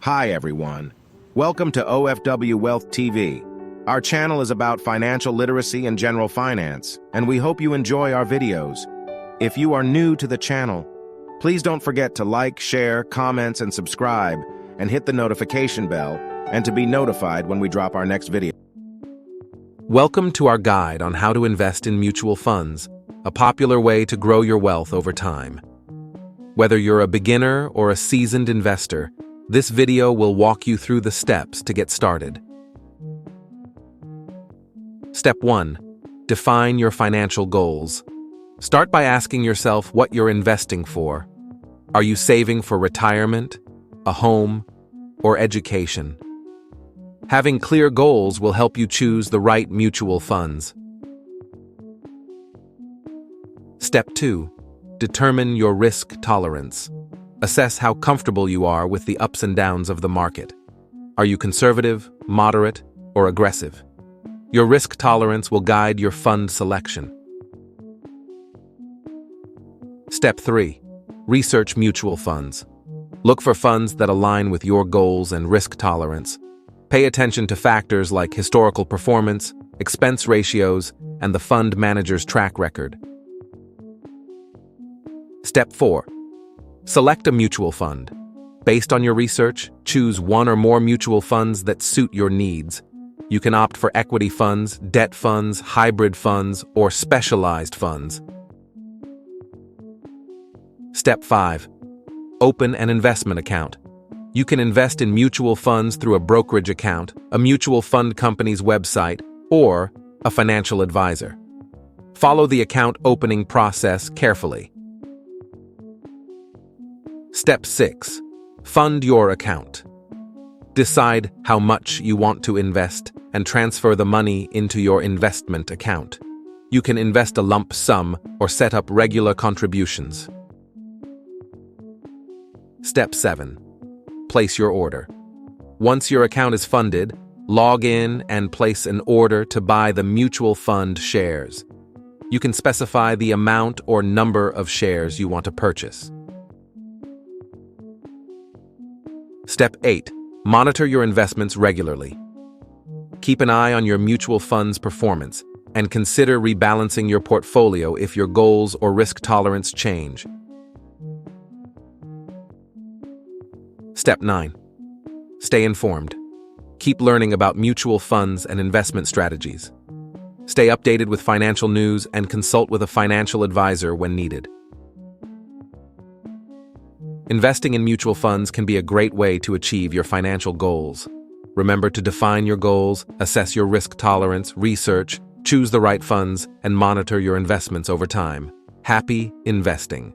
Hi everyone. Welcome to OFW Wealth TV. Our channel is about financial literacy and general finance, and we hope you enjoy our videos. If you are new to the channel, please don't forget to like, share, comments, and subscribe, and hit the notification bell, and to be notified when we drop our next video. Welcome to our guide on how to invest in mutual funds, a popular way to grow your wealth over time. Whether you're a beginner or a seasoned investor, this video will walk you through the steps to get started. Step 1. Define your financial goals. Start by asking yourself what you're investing for. Are you saving for retirement, a home, or education? Having clear goals will help you choose the right mutual funds. Step 2. Determine your risk tolerance. Assess how comfortable you are with the ups and downs of the market. Are you conservative, moderate, or aggressive? Your risk tolerance will guide your fund selection. Step 3. Research mutual funds. Look for funds that align with your goals and risk tolerance. Pay attention to factors like historical performance, expense ratios, and the fund manager's track record. Step 4. Select a mutual fund. Based on your research, choose one or more mutual funds that suit your needs. You can opt for equity funds, debt funds, hybrid funds, or specialized funds. Step 5. Open an investment account. You can invest in mutual funds through a brokerage account, a mutual fund company's website, or a financial advisor. Follow the account opening process carefully. Step 6. Fund your account. Decide how much you want to invest and transfer the money into your investment account. You can invest a lump sum or set up regular contributions. Step 7. Place your order. Once your account is funded, log in and place an order to buy the mutual fund shares. You can specify the amount or number of shares you want to purchase. Step 8. Monitor your investments regularly. Keep an eye on your mutual fund's performance and consider rebalancing your portfolio if your goals or risk tolerance change. Step 9. Stay informed. Keep learning about mutual funds and investment strategies. Stay updated with financial news and consult with a financial advisor when needed. Investing in mutual funds can be a great way to achieve your financial goals. Remember to define your goals, assess your risk tolerance, research, choose the right funds, and monitor your investments over time. Happy investing!